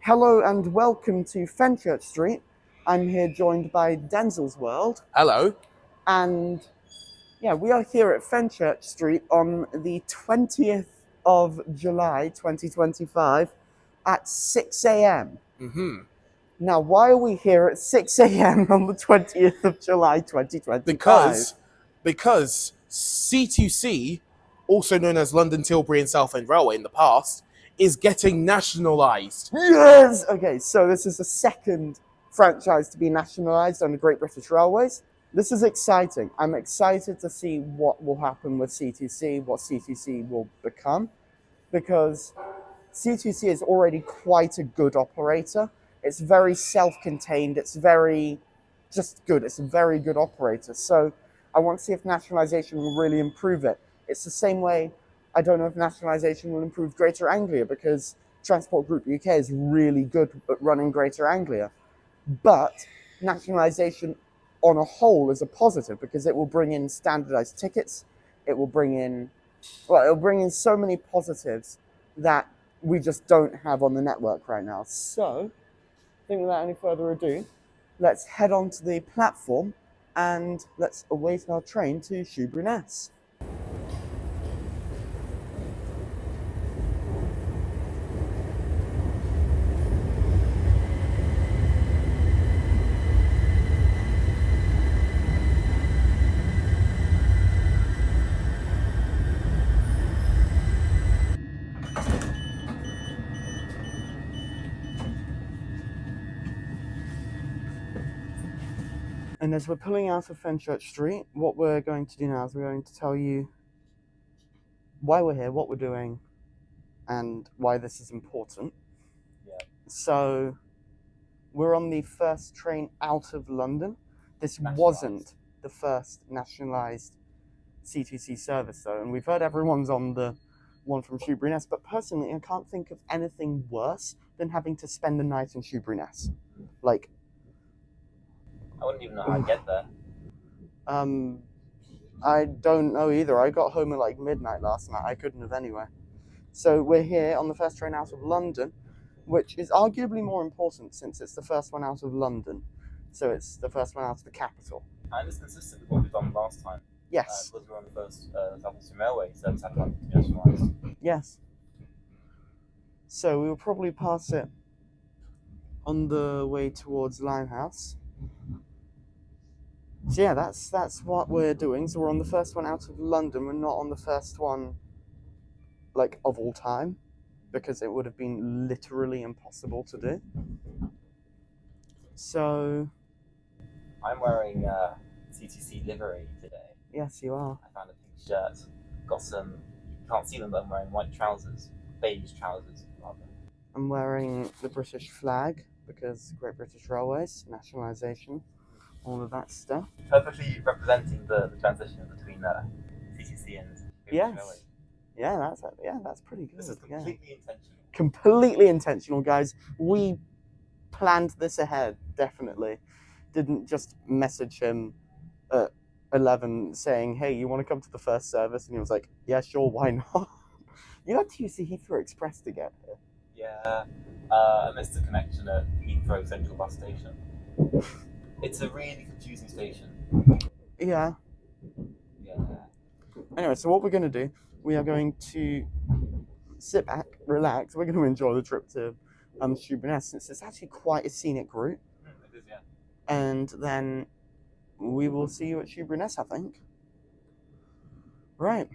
Hello and welcome to Fenchurch Street. I'm here joined by Denzel's World. Hello. And yeah, we are here at Fenchurch Street on the 20th of July 2025 at 6 a.m. Now, why are we here at 6 a.m. on the 20th of July 2025? Because c2c, also known as London Tilbury and Southend Railway in the past, is getting nationalised. Yes! Okay, so this is the second franchise to be nationalised under Great British Railways. This is exciting. I'm excited to see what will happen with c2c, what c2c will become, because c2c is already quite a good operator. It's very self-contained. It's very just good. It's a very good operator. So I want to see if nationalisation will really improve it. It's the same way, I don't know if nationalisation will improve Greater Anglia, because Transport Group UK is really good at running Greater Anglia. But nationalisation on a whole is a positive, because it will bring in standardised tickets. It will bring in so many positives that we just don't have on the network right now. So, I think without any further ado, let's head on to the platform and let's await our train to Shoeburyness. And as we're pulling out of Fenchurch Street, what we're going to do now is we're going to tell you why we're here, what we're doing, and why this is important. Yeah. So, we're on the first train out of London. This wasn't the first nationalised c2c service, though, and we've heard everyone's on the one from Shoeburyness, but personally, I can't think of anything worse than having to spend the night in Shoeburyness. Like, I wouldn't even know how I'd get there. I don't know either. I got home at like midnight last night. I couldn't have anyway. So we're here on the first train out of London, which is arguably more important since it's the first one out of London. So it's the first one out of the capital. And it's consistent with what we've done last time. Yes. Because we're on the first Southwestern Railway service out of London to be nationalised. Yes. So we will probably pass it on the way towards Limehouse. So yeah, that's what we're doing. So we're on the first one out of London. We're not on the first one, like, of all time, because it would have been literally impossible to do. So I'm wearing c2c livery today. Yes, you are. I found a pink shirt. Got some, you can't see them, but I'm wearing white trousers. Beige trousers, rather. I'm wearing the British flag, because Great British Railways, nationalisation, all of that stuff. Perfectly representing the transition between c2c and British Railways. Yeah, that's pretty good. This is completely intentional. Completely intentional, guys. We planned this ahead, definitely. Didn't just message him at 11 saying, hey, you want to come to the first service? And he was like, yeah, sure, why not? You had to use the Heathrow Express to get here. Yeah, I missed the connection at Heathrow Central Bus Station. It's a really confusing station. Yeah. Anyway, so what we're going to do, we are going to sit back, relax. We're going to enjoy the trip to Shoeburyness, since it's actually quite a scenic route. It is, yeah. And then we will see you at Shoeburyness, I think. Right.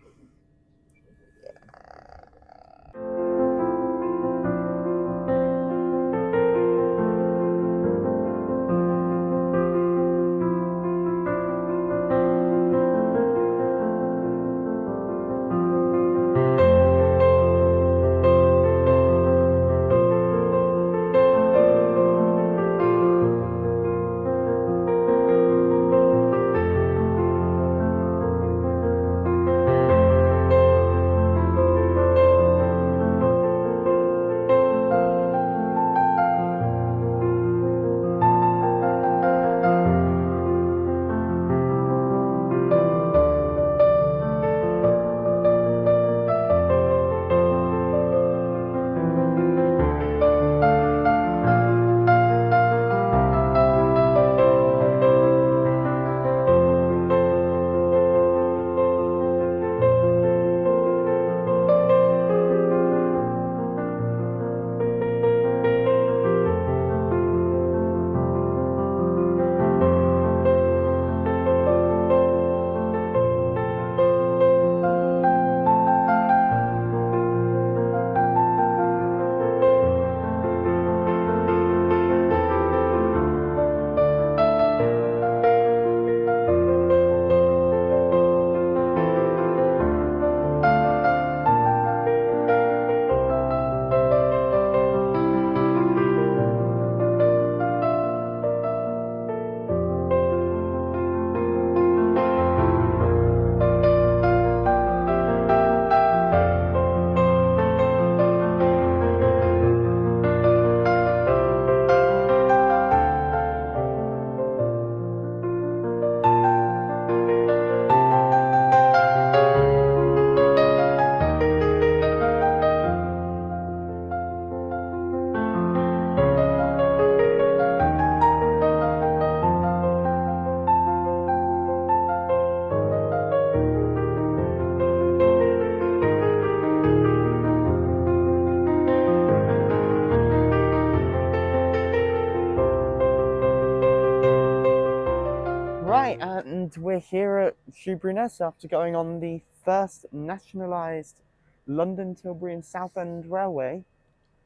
And we're here at Shoeburyness after going on the first nationalised London, Tilbury and Southend Railway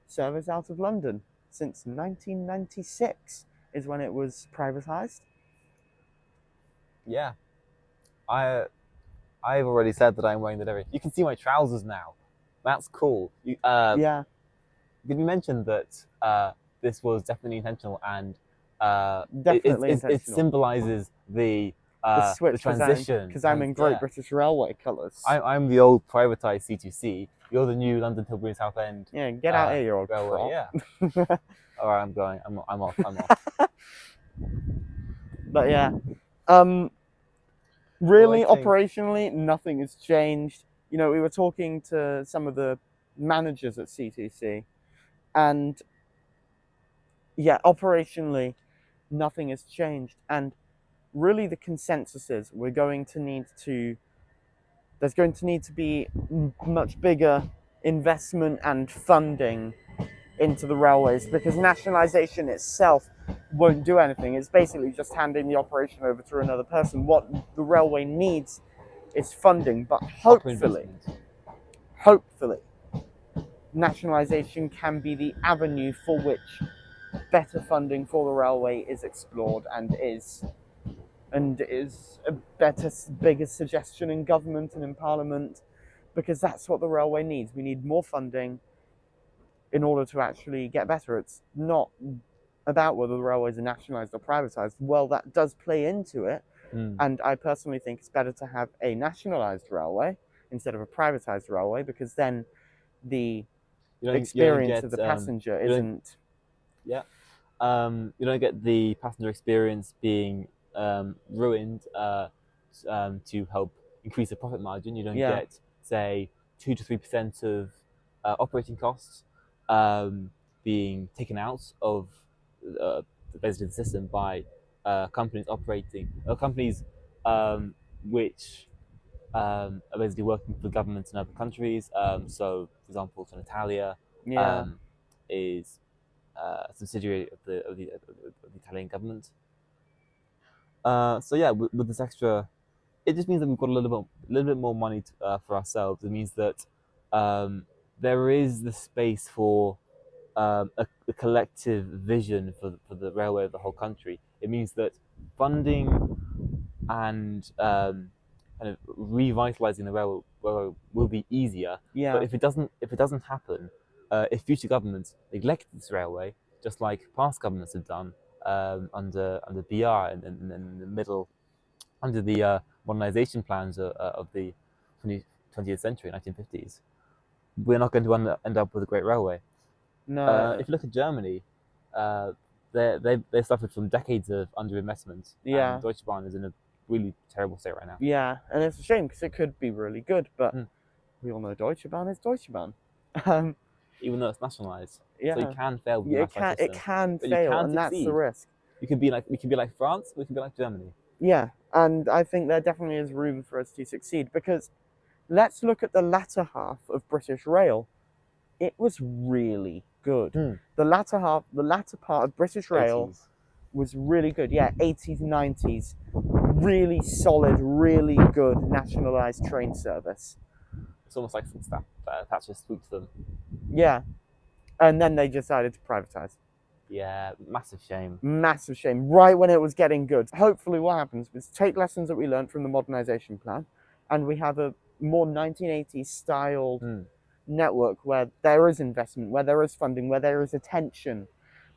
service out of London since 1996 is when it was privatised. Yeah, I've already said that I'm wearing the livery. You can see my trousers now. That's cool. Yeah, Did you mention that this was definitely intentional and definitely it intentional. symbolises the switch transition? because I'm in Great Yeah. British Railway colours. I'm the old privatised C2C. You're the new London, Tilbury and Southend. Yeah, get out here, you old railway. crop. Yeah. All right, I'm going. I'm off. I'm off. But yeah, really, Well, I think- operationally, nothing has changed. You know, we were talking to some of the managers at c2c, and yeah, operationally, nothing has changed. And really, the consensus is there's going to need to be much bigger investment and funding into the railways, because nationalisation itself won't do anything. It's basically just handing the operation over to another person. What the railway needs is funding, but hopefully, nationalisation can be the avenue for which better funding for the railway is explored and is a bigger suggestion in government and in Parliament, because that's what the railway needs. We need more funding in order to actually get better. It's not about whether the railways are nationalised or privatised. Well, that does play into it, and I personally think it's better to have a nationalised railway instead of a privatised railway, because then the experience of the passenger isn't... Yeah. You don't get the passenger experience being ruined to help increase the profit margin. You don't get, say, 2 to 3% of operating costs being taken out of basically the system by companies which are basically working for governments in other countries. So, for example, Italia is a subsidiary of the Italian government. So yeah, with this extra, it just means that we've got a little bit more money for ourselves. It means that there is the space for a collective vision for the railway of the whole country. It means that funding and kind of revitalizing the railway will be easier. Yeah. But if it doesn't happen, if future governments neglect this railway, just like past governments have done under BR and in the middle, under the modernization plans of the 20th century, 1950s, we're not going to end up with a great railway. No. If you look at Germany, they've suffered from decades of underinvestment. Yeah. And Deutsche Bahn is in a really terrible state right now. Yeah, and it's a shame because it could be really good, but we all know Deutsche Bahn is Deutsche Bahn. Even though it's nationalised, yeah, so you can fail with it can fail, and that's the risk. We can be like France, we can be like Germany. Yeah, and I think there definitely is room for us to succeed, because let's look at the latter half of British Rail. It was really good. The latter part of British Rail 80s. was really good. Yeah, 80s, 90s, really solid, really good nationalised train service. It's almost like since Thatcher spooked them. Yeah, and then they decided to privatise. Yeah, massive shame. Massive shame, right when it was getting good. Hopefully what happens is take lessons that we learned from the modernisation plan, and we have a more 1980s style network where there is investment, where there is funding, where there is attention,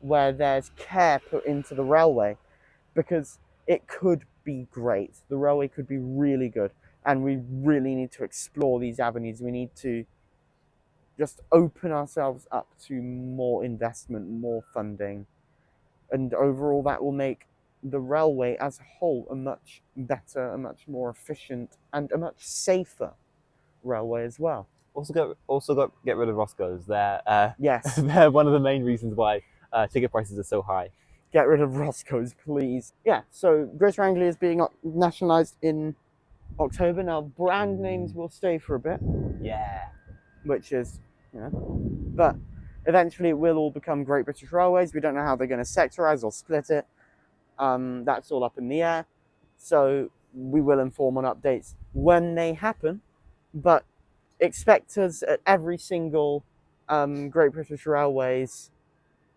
where there's care put into the railway, because it could be great. The railway could be really good, and we really need to explore these avenues. We need to just open ourselves up to more investment, more funding, and overall that will make the railway as a whole a much better, a much more efficient, and a much safer railway as well. Also get rid of Roscoe's. They're yes, they're one of the main reasons why ticket prices are so high. Get rid of Roscoe's, please. Yeah, so Greater Anglia is being nationalised in October. Now, brand names will stay for a bit. Yeah. Which is, you know, but eventually it will all become Great British Railways. We don't know how they're going to sectorise or split it. That's all up in the air. So we will inform on updates when they happen. But expect us at every single Great British Railways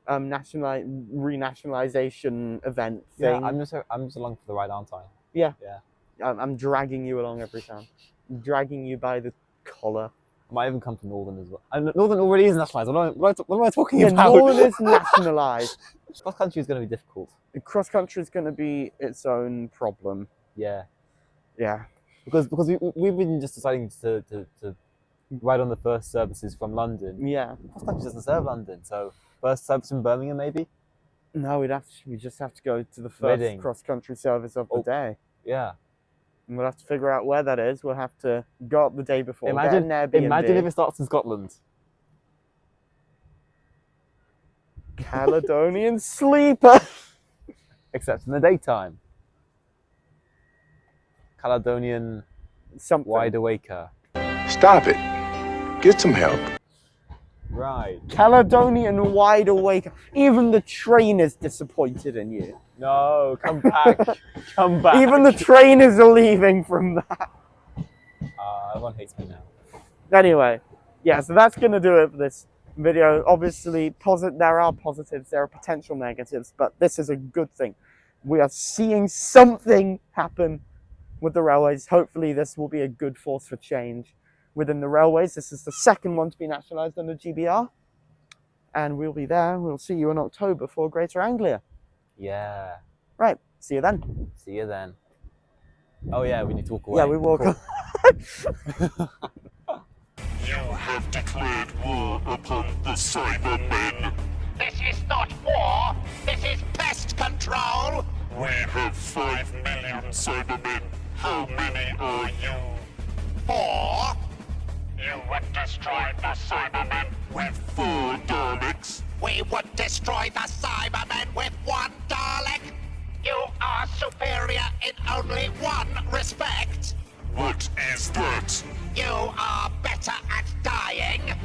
renationalization event thing. Yeah, I'm just along for the ride, aren't I? Yeah. Yeah. I'm dragging you along every time. I'm dragging you by the collar. I might even come to Northern as well. And Northern already is nationalised. What am I talking Yeah, about? Northern is nationalized. Cross country is going to be difficult. Cross country is going to be its own problem. Yeah. Yeah. Because we've been just deciding to ride on the first services from London. Yeah. Cross country doesn't serve London, so first service from Birmingham maybe. No, we just have to go to the first Reading. cross country service of the day. Yeah. And we'll have to figure out where that is. We'll have to go up the day before. Imagine get an Airbnb. if it starts in Scotland. Caledonian Sleeper. Except in the daytime. Caledonian Something. Wide Awaker. Stop it. Get some help. Right. Caledonian Wide Awake. Even the train is disappointed in you. No, come back. Come back. Even the trainers are leaving from that. Everyone hates me now. Anyway, yeah, so that's going to do it for this video. Obviously, there are positives, there are potential negatives, but this is a good thing. We are seeing something happen with the railways. Hopefully, this will be a good force for change within the railways. This is the second one to be nationalised under GBR. And we'll be there. We'll see you in October for Greater Anglia. Yeah. Right, see you then. See you then. Oh yeah, we need to walk away. Yeah, we walk Cool. You have declared war upon the Cybermen. This is not war, this is pest control. We have 5 million Cybermen. How many are you? 4? You would destroy the Cybermen with 4 Daleks. We would destroy the Cybermen with 1 Dalek. You are superior in only one respect. What is that? You are better at dying.